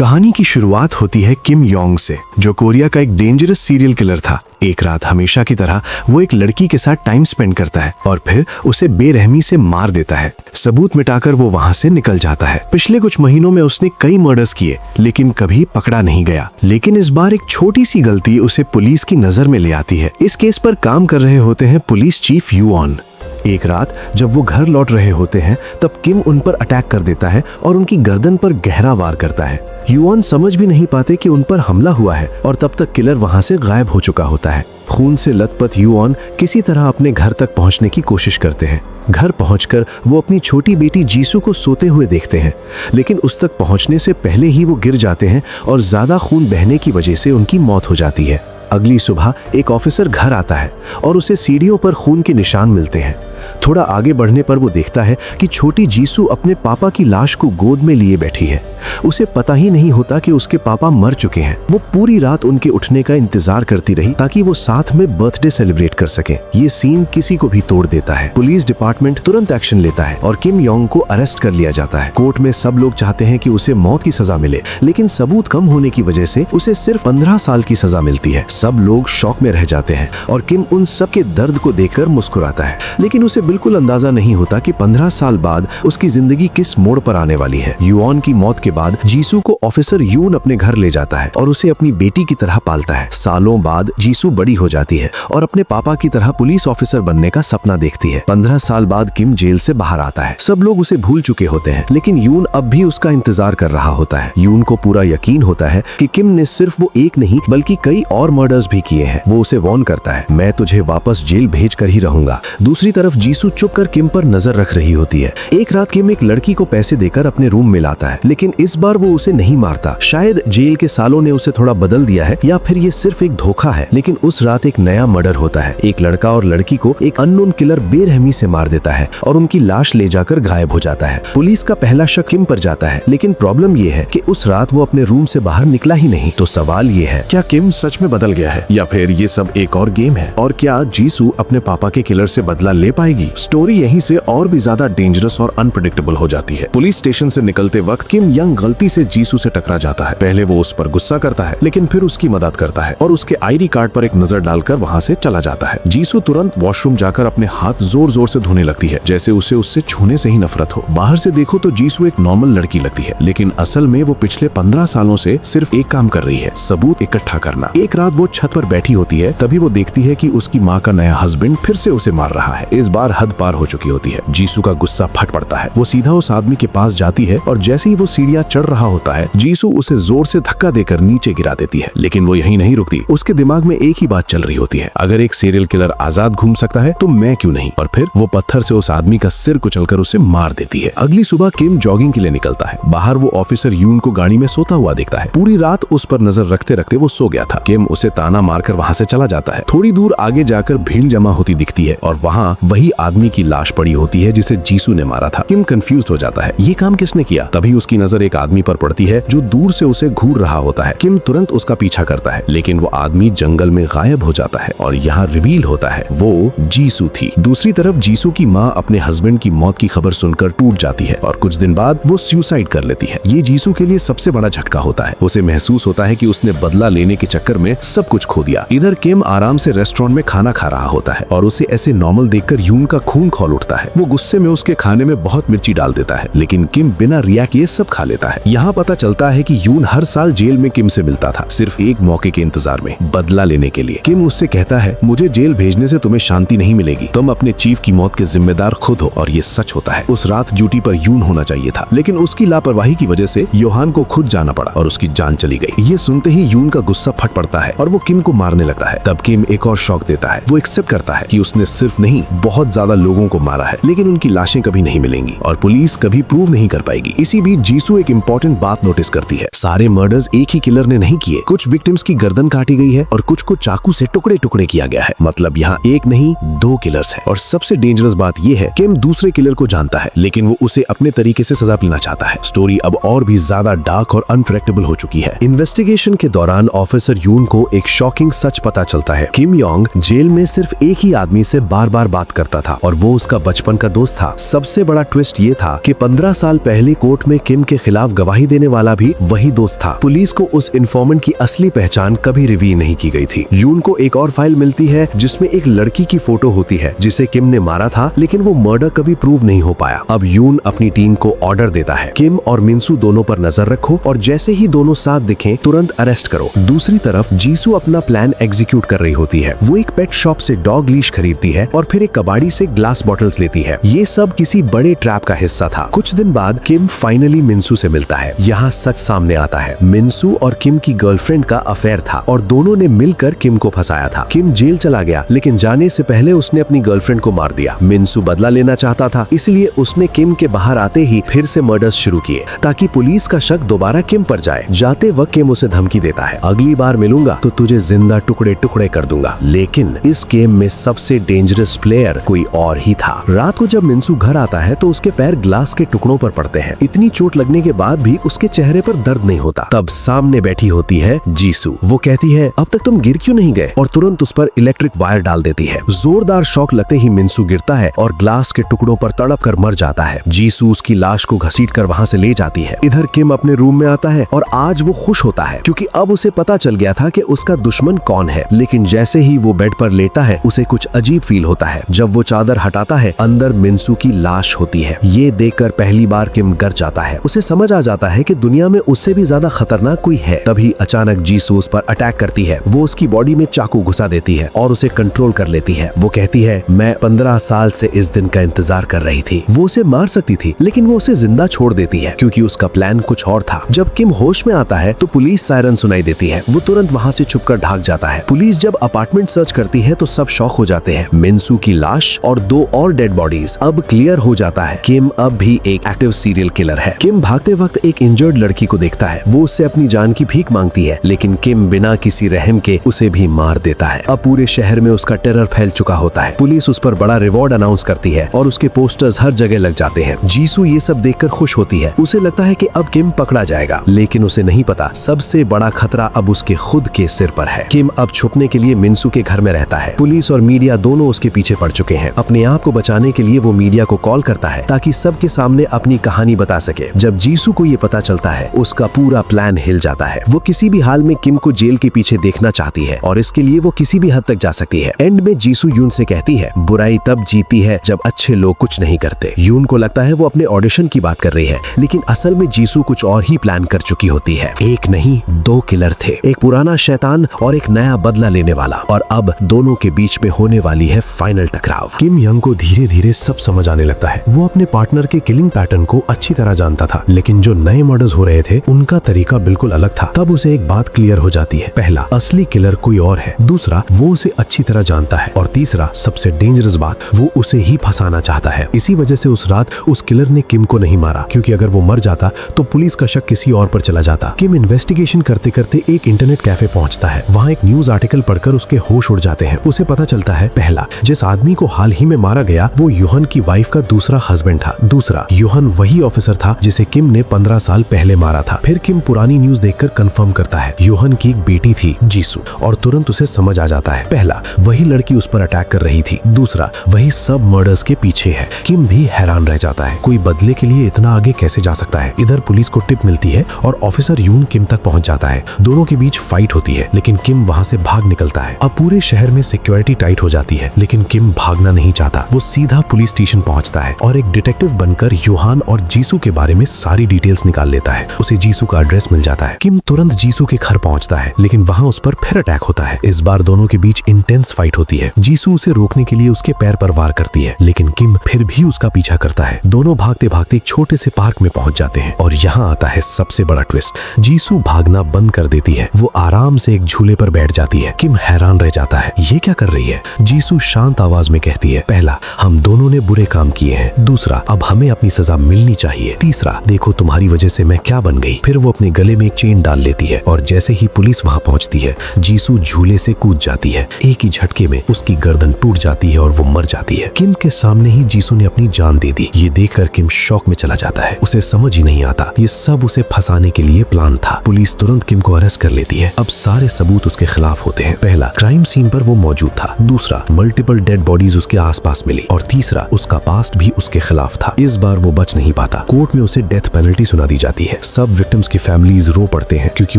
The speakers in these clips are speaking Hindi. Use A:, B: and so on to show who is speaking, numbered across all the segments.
A: कहानी की शुरुआत होती है किम योंग से, जो कोरिया का एक डेंजरस सीरियल किलर था। एक रात हमेशा की तरह वो एक लड़की के साथ टाइम स्पेंड करता है और फिर उसे बेरहमी से मार देता है। सबूत मिटाकर वो वहां से निकल जाता है। पिछले कुछ महीनों में उसने कई मर्डर्स किए लेकिन कभी पकड़ा नहीं गया। लेकिन इस बार एक छोटी सी गलती उसे पुलिस की नजर में ले आती है। इस केस पर काम कर रहे होते हैं पुलिस चीफ यूऑन। एक रात जब वो घर लौट रहे होते हैं तब किम उन पर अटैक कर देता है और उनकी गर्दन पर गहरा वार करता है। यूऑन समझ भी नहीं पाते कि उन पर हमला हुआ है और तब तक किलर वहां से गायब हो चुका होता है। खून से लथपथ यूऑन किसी तरह अपने घर तक पहुंचने की कोशिश करते हैं। घर पहुंचकर वो अपनी छोटी बेटी जीसू को सोते हुए देखते हैं, लेकिन उस तक पहुंचने से पहले ही वो गिर जाते हैं और ज्यादा खून बहने की वजह से उनकी मौत हो जाती है। अगली सुबह एक ऑफिसर घर आता है और उसे सीढ़ियों पर खून के निशान मिलते हैं। थोड़ा आगे बढ़ने पर वो देखता है कि छोटी जीसू अपने पापा की लाश को गोद में लिए बैठी है। उसे पता ही नहीं होता कि उसके पापा मर चुके हैं। वो पूरी रात उनके उठने का इंतजार करती रही ताकि वो साथ में बर्थडे सेलिब्रेट कर सके। ये सीन किसी को भी तोड़ देता है। पुलिस डिपार्टमेंट तुरंत एक्शन लेता है और किम योंग को अरेस्ट कर लिया जाता है। कोर्ट में सब लोग चाहते हैं कि उसे मौत की सजा मिले, लेकिन सबूत कम होने की वजह से उसे सिर्फ 15 साल की सजा मिलती है। सब लोग शॉक में रह जाते हैं और किम उन सब के दर्द को देखकर मुस्कुराता है, लेकिन उसे बिल्कुल अंदाजा नहीं होता कि 15 साल बाद उसकी जिंदगी किस मोड़ पर आने वाली है। यूऑन की मौत के बाद जीसू को ऑफिसर यून अपने घर ले जाता है और उसे अपनी बेटी की तरह पालता है। सालों बाद जीसू बड़ी हो जाती है और अपने पापा की तरह पुलिस ऑफिसर बनने का सपना देखती है। 15 साल बाद किम जेल से बाहर आता है। सब लोग उसे भूल चुके होते हैं, लेकिन यून अब भी उसका इंतजार कर रहा होता है। यून को पूरा यकीन होता है कि किम ने सिर्फ वो एक नहीं बल्कि कई और मर्डर्स भी किए हैं। वो उसे वार्न करता है, मैं तुझे वापस जेल भेज कर ही रहूंगा। दूसरी तरफ जीसू चुप कर किम पर नजर रख रही होती है। एक रात किम एक लड़की को पैसे देकर अपने रूम में लाता है, लेकिन इस बार वो उसे नहीं मारता। शायद जेल के सालों ने उसे थोड़ा बदल दिया है या फिर ये सिर्फ एक धोखा है। लेकिन उस रात एक नया मर्डर होता है। एक लड़का और लड़की को एक अननोन किलर बेरहमी से मार देता है और उनकी लाश ले जाकर गायब हो जाता है। पुलिस का पहला शक किम पर जाता है, लेकिन प्रॉब्लम ये है कि उस रात वो अपने रूम से बाहर निकला ही नहीं। तो सवाल ये है, क्या किम सच में बदल गया है या फिर ये सब एक और गेम है? और क्या जीसू अपने पापा के किलर से बदला ले पाएगी? स्टोरी यहीं से और भी ज्यादा डेंजरस और अनप्रेडिक्टेबल हो जाती है। पुलिस स्टेशन से निकलते वक्त किम यंग गलती से जीसू से टकरा जाता है। पहले वो उस पर गुस्सा करता है, लेकिन फिर उसकी मदद करता है और उसके आईडी कार्ड पर एक नजर डालकर वहां से चला जाता है। जीसू तुरंत वॉशरूम जाकर अपने हाथ जोर जोर से धोने लगती है, जैसे उसे उससे छूने से ही नफरत हो। बाहर से देखो तो जीसू एक नॉर्मल लड़की लगती है, लेकिन असल में वो पिछले 15 सालों से सिर्फ एक काम कर रही है, सबूत इकट्ठा करना। एक रात वो छत पर बैठी होती है, तभी वो देखती है कि उसकी माँ का नया हस्बैंड फिर से उसे मार रहा है। इस बार हद पार हो चुकी होती है। जीसू का गुस्सा फट पड़ता है। वो सीधा उस आदमी के पास जाती है और जैसे ही वो सीढ़ियां चढ़ रहा होता है, जीसू उसे जोर से धक्का देकर नीचे गिरा देती है। लेकिन वो यहीं नहीं रुकती। उसके दिमाग में एक ही बात चल रही होती है, अगर एक सीरियल किलर आजाद घूम सकता है तो मैं क्यों नहीं? और फिर वो पत्थर से उस आदमी का सिर कुचलकर उसे मार देती है। अगली सुबह किम जॉगिंग के लिए निकलता है। बाहर वो ऑफिसर यून को गाड़ी में सोता हुआ देखता है। पूरी रात उस पर नजर रखते रखते वो सो गया था। किम उसे ताना मारकर वहां से चला जाता है। थोड़ी दूर आगे जाकर भीड़ जमा होती दिखती है और वहां वही आदमी की लाश पड़ी होती है जिसे जीसू ने मारा था। किम कंफ्यूज हो जाता है, ये काम किसने किया? तभी उसकी नजर एक आदमी पर पड़ती है जो दूर से उसे घूर रहा होता है। किम तुरंत उसका पीछा करता है, लेकिन वो आदमी जंगल में गायब हो जाता है और यहाँ रिवील होता है वो जीसू थी। दूसरी तरफ जीसू की माँ अपने हस्बैंड की मौत की खबर सुनकर टूट जाती है और कुछ दिन बाद वो सुसाइड कर लेती है। ये जीसू के लिए सबसे बड़ा झटका होता है। उसे महसूस होता है कि उसने बदला लेने के चक्कर में सब कुछ खो दिया। इधर किम आराम से रेस्टोरेंट में खाना खा रहा होता है और उसे ऐसे नॉर्मल देखकर यून का खून खौल उठता है। वो गुस्से में उसके खाने में बहुत मिर्ची डाल देता है, लेकिन किम बिना रिया किए सब खा लेता है। यहाँ पता चलता है कि यून हर साल जेल में किम से मिलता था, सिर्फ एक मौके के इंतजार में, बदला लेने के लिए। किम उससे कहता है, मुझे जेल भेजने से तुम्हें शांति नहीं मिलेगी, तुम अपने चीफ की मौत के जिम्मेदार खुद हो। और ये सच होता है। उस रात ड्यूटी पर यून होना चाहिए था, लेकिन उसकी लापरवाही की वजह से योहान को खुद जाना पड़ा और उसकी जान चली गई। ये सुनते ही यून का गुस्सा फट पड़ता है और वो किम को मारने लगता है। तब किम एक और शॉक देता है। वो एक्सेप्ट करता है कि उसने सिर्फ नहीं बहुत ज्यादा लोगों को मारा है, लेकिन उनकी लाशें कभी नहीं मिलेंगी और पुलिस कभी प्रूव नहीं कर पाएगी। इसी बीच जीसू एक इम्पोर्टेंट बात नोटिस करती है, सारे मर्डर्स एक ही किलर ने नहीं किए। कुछ विक्टिम्स की गर्दन काटी गई है और कुछ को चाकू से टुकड़े टुकड़े किया गया है। मतलब यहाँ एक नहीं 2 किलर्स हैं। और सबसे डेंजरस बात यह है, किम दूसरे किलर को जानता है, लेकिन वो उसे अपने तरीके से सजा मिलना चाहता है। स्टोरी अब और भी ज्यादा डार्क और अनप्रेडिक्टेबल हो चुकी है। इन्वेस्टिगेशन के दौरान ऑफिसर यून को एक शॉकिंग सच पता चलता है। किम योंग जेल में सिर्फ एक ही आदमी से बार बार बात करता जाता था और वो उसका बचपन का दोस्त था। सबसे बड़ा ट्विस्ट ये था कि 15 साल पहले कोर्ट में किम के खिलाफ गवाही देने वाला भी वही दोस्त था। पुलिस को उस इन्फॉर्मेंट की असली पहचान कभी रिवील नहीं की गई थी। यून को एक और फाइल मिलती है जिसमें एक लड़की की फोटो होती है जिसे किम ने मारा था, लेकिन वो मर्डर कभी प्रूव नहीं हो पाया। अब यून अपनी टीम को ऑर्डर देता है, किम और मिंसू दोनों पर नजर रखो और जैसे ही दोनों साथ दिखें तुरंत अरेस्ट करो। दूसरी तरफ जीसू अपना प्लान एग्जीक्यूट कर रही होती है। वो एक पेट शॉप से डॉग लीश खरीदती है और फिर एक कबाड़ी से ग्लास बॉटल्स लेती है। ये सब किसी बड़े ट्रैप का हिस्सा था। कुछ दिन बाद किम फाइनली मिंसू से मिलता है। यहाँ सच सामने आता है। मिंसू और किम की गर्लफ्रेंड का अफेयर था और दोनों ने मिलकर किम को फंसाया था। किम जेल चला गया, लेकिन जाने से पहले उसने अपनी गर्लफ्रेंड को मार दिया। मिंसू बदला लेना चाहता था, इसलिए उसने किम के बाहर आते ही फिर से मर्डर्स शुरू किए ताकि पुलिस का शक दोबारा किम पर जाए। जाते वक्त किम उसे धमकी देता है, अगली बार मिलूंगा तो तुझे जिंदा टुकड़े टुकड़े कर दूंगा। लेकिन इस गेम में सबसे डेंजरस प्लेयर कोई और ही था। रात को जब मिंसू घर आता है तो उसके पैर ग्लास के टुकड़ों पर पड़ते हैं। इतनी चोट लगने के बाद भी उसके चेहरे पर दर्द नहीं होता। तब सामने बैठी होती है जीसू। वो कहती है, अब तक तुम गिर क्यों नहीं गए, और तुरंत उस पर इलेक्ट्रिक वायर डाल देती है। जोरदार शॉक लगते ही मिंसू गिरता है और ग्लास के टुकड़ों पर तड़प कर मर जाता है। जीसू उसकी लाश को घसीट कर वहाँ से ले जाती है। इधर किम अपने रूम में आता है और आज वो खुश होता है क्योंकि अब उसे पता चल गया था कि उसका दुश्मन कौन है। लेकिन जैसे ही वो बेड पर लेटा है उसे कुछ अजीब फील होता है। जब वो चादर हटाता है अंदर मिंसू की लाश होती है। ये देखकर पहली बार किम डर जाता है। उसे समझ आ जाता है कि दुनिया में उससे भी ज्यादा खतरनाक कोई है। तभी अचानक जीसू उस पर अटैक करती है। वो उसकी बॉडी में चाकू घुसा देती है और उसे कंट्रोल कर लेती है। वो कहती है, मैं 15 साल से इस दिन का इंतजार कर रही थी। वो उसे मार सकती थी, लेकिन वो उसे जिंदा छोड़ देती है क्योंकि उसका प्लान कुछ और था। जब किम होश में आता है तो पुलिस सायरन सुनाई देती है। वो तुरंत वहाँ से छुपकर भाग जाता है। पुलिस जब अपार्टमेंट सर्च करती है तो सब शॉक हो जाते हैं। मिंसू की लाश और 2 और डेड बॉडीज। अब क्लियर हो जाता है किम अब भी एक एक्टिव सीरियल किलर है। किम भागते वक्त एक इंजर्ड लड़की को देखता है। वो उससे अपनी जान की भीख मांगती है, लेकिन किम बिना किसी रहम के उसे भी मार देता है। अब पूरे शहर में उसका टेरर फैल चुका होता है। पुलिस उस पर बड़ा रिवॉर्ड अनाउंस करती है और उसके पोस्टर्स हर जगह लग जाते हैं। जीसू ये सब देखकर खुश होती है। उसे लगता है कि अब किम पकड़ा जाएगा, लेकिन उसे नहीं पता सबसे बड़ा खतरा अब उसके खुद के सिर पर है। किम अब छुपने के लिए मिंसू के घर में रहता है। पुलिस और मीडिया दोनों उसके पीछे पड़ चुके हैं। अपने आप को बचाने के लिए वो मीडिया को कॉल करता है ताकि सबके सामने अपनी कहानी बता सके। जब जीसू को ये पता चलता है उसका पूरा प्लान हिल जाता है। वो किसी भी हाल में किम को जेल के पीछे देखना चाहती है और इसके लिए वो किसी भी हद तक जा सकती है। एंड में जीसू यून से कहती है, बुराई तब जीती है जब अच्छे लोग कुछ नहीं करते। यून को लगता है वो अपने ऑडिशन की बात कर रही है, लेकिन असल में जीसू कुछ और ही प्लान कर चुकी होती है। एक नहीं 2 किलर थे, एक पुराना शैतान और एक नया बदला लेने वाला। और अब दोनों के बीच में होने वाली है फाइनल टकराव। किम यंग को धीरे धीरे सब समझ आने लगता है। वो अपने पार्टनर के किलिंग पैटर्न को अच्छी तरह जानता था, लेकिन जो नए मर्डर्स हो रहे थे उनका तरीका बिल्कुल अलग था। तब उसे एक बात क्लियर हो जाती है, पहला असली किलर कोई और है, दूसरा वो उसे अच्छी तरह जानता है, और तीसरा सबसे डेंजरस बात, वो उसे ही फंसाना चाहता है। इसी वजह से उस रात उस किलर ने किम को नहीं मारा, क्योंकि अगर वो मर जाता तो पुलिस का शक किसी और पर चला जाता। किम इन्वेस्टिगेशन करते करते एक इंटरनेट कैफे पहुंचता है। वहाँ एक न्यूज आर्टिकल पढ़कर उसके होश उड़ जाते हैं। उसे पता चलता है, पहला, जिस आदमी को हाल ही में मारा गया वो यूहन की वाइफ का दूसरा हस्बैंड था। दूसरा, यूहन वही ऑफिसर था जिसे किम ने 15 साल पहले मारा था। फिर किम पुरानी न्यूज देखकर कंफर्म करता है, यूहन की एक बेटी थी जीसू, और तुरंत उसे समझ आ जाता है, पहला, वही लड़की उस पर अटैक कर रही थी, दूसरा, वही सब मर्डर्स के पीछे है। किम भी हैरान रह जाता है, कोई बदले के लिए इतना आगे कैसे जा सकता है। इधर पुलिस को टिप मिलती है और ऑफिसर यून किम तक पहुंच जाता है। दोनों के बीच फाइट होती है, लेकिन किम वहां से भाग निकलता है। अब पूरे शहर में सिक्योरिटी टाइट हो जाती है, लेकिन किम भागना नहीं चाहता। वो सीधा पुलिस स्टेशन पहुंचता है और एक डिटेक्टिव बनकर यूहान और जीसू के बारे में सारी डिटेल्स निकाल लेता है। उसे जीसू का एड्रेस मिल जाता है। किम तुरंत जीसू के घर पहुंचता है, लेकिन वहां उस पर फिर अटैक होता है। इस बार दोनों के बीच इंटेंस फाइट होती है। जीसू उसे रोकने के लिए उसके पैर पर वार करती है, लेकिन किम फिर भी उसका पीछा करता है। दोनों भागते भागते एक छोटे से पार्क में पहुंच जाते हैं और यहाँ आता है सबसे बड़ा ट्विस्ट। जीसू भागना बंद कर देती है। वो आराम से एक झूले पर बैठ जाती है। किम हैरान रह जाता है, ये क्या कर रही है। जीसू शांत आवाज में कहती है, पहला, हम दोनों ने बुरे काम किए हैं, दूसरा, अब हमें अपनी सजा मिलनी चाहिए, तीसरा, देखो तुम्हारी वजह से मैं क्या बन गई। फिर वो अपने गले में एक चेन डाल लेती है और जैसे ही पुलिस वहाँ पहुँचती है, जीसू झूले से कूद जाती है। एक ही झटके में उसकी गर्दन टूट जाती है और वो मर जाती है। किम के सामने ही जीसू ने अपनी जान दे दी। ये देखकर किम शॉक में चला जाता है। उसे समझ ही नहीं आता ये सब उसे फंसाने के लिए प्लान था। पुलिस तुरंत किम को अरेस्ट कर लेती है। अब सारे सबूत उसके खिलाफ होते हैं। पहला, क्राइम सीन पर वो मौजूद था, दूसरा, मल्टीपल डेड बॉडीज
B: उसके आसपास मिली और तीसरा उसका पास्ट भी उसके खिलाफ था। इस बार वो बच नहीं पाता। कोर्ट में उसे डेथ पेनल्टी सुना दी जाती है। सब विक्टिम्स की फैमिलीज रो पड़ते हैं क्योंकि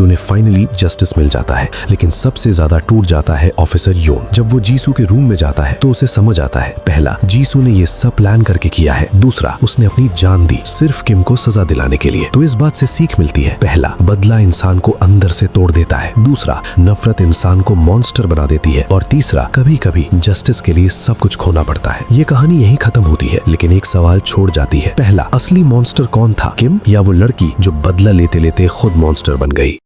B: उन्हें फाइनली जस्टिस मिल जाता है, लेकिन सबसे ज्यादा टूट जाता है ऑफिसर योन। जब वो जीसू के रूम में जाता है तो उसे समझ आता है, पहला, जीसू ने ये सब प्लान करके किया है, दूसरा, उसने अपनी जान दी सिर्फ किम को सजा दिलाने के लिए। तो इस बात से सीख मिलती है, पहला, बदला इंसान को अंदर से तोड़ देता है, दूसरा, नफरत इंसान को मॉन्स्टर बना देती है, और तीसरा, कभी कभी जस्टिस के लिए सब कुछ खोना पड़ता है। ये कहानी यहीं खत्म होती है, लेकिन एक सवाल छोड़ जाती है, पहला, असली मॉन्स्टर कौन था, किम या वो लड़की जो बदला लेते लेते खुद मॉन्स्टर बन गई?